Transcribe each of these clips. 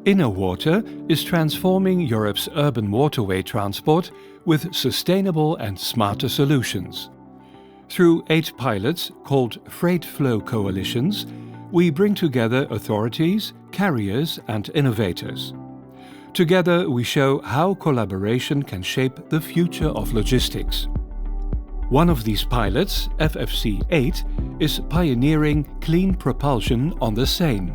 InnoWaTr is transforming Europe's urban waterway transport with sustainable and smarter solutions. Through 8 pilots, called Freight Flow Coalitions, we bring together authorities, carriers and innovators. Together we show how collaboration can shape the future of logistics. One of these pilots, FFC8, is pioneering clean propulsion on the Seine.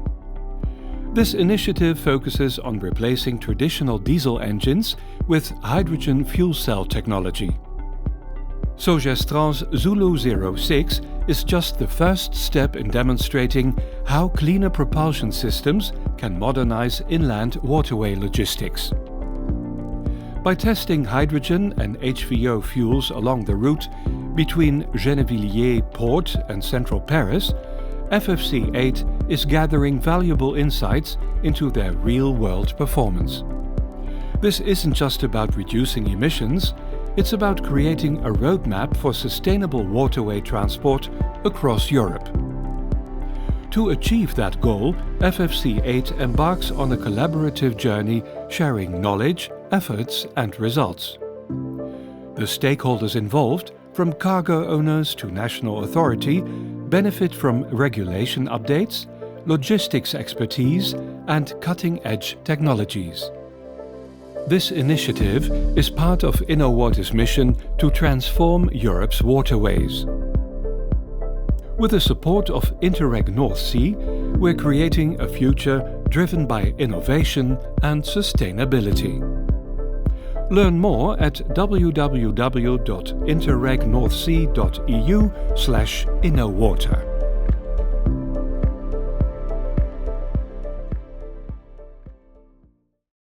This initiative focuses on replacing traditional diesel engines with hydrogen fuel cell technology. Sogestran's Zulu 06 is just the first step in demonstrating how cleaner propulsion systems can modernize inland waterway logistics. By testing hydrogen and HVO fuels along the route between Gennevilliers Port and central Paris, FFC8 is gathering valuable insights into their real-world performance. This isn't just about reducing emissions, it's about creating a roadmap for sustainable waterway transport across Europe. To achieve that goal, FFC8 embarks on a collaborative journey sharing knowledge, efforts and results. The stakeholders involved, from cargo owners to national authority, benefit from regulation updates, logistics expertise and cutting-edge technologies. This initiative is part of InnoWaTr's mission to transform Europe's waterways. With the support of Interreg North Sea, we're creating a future driven by innovation and sustainability. Learn more at www.interregnorthsea.eu/InnoWaTr.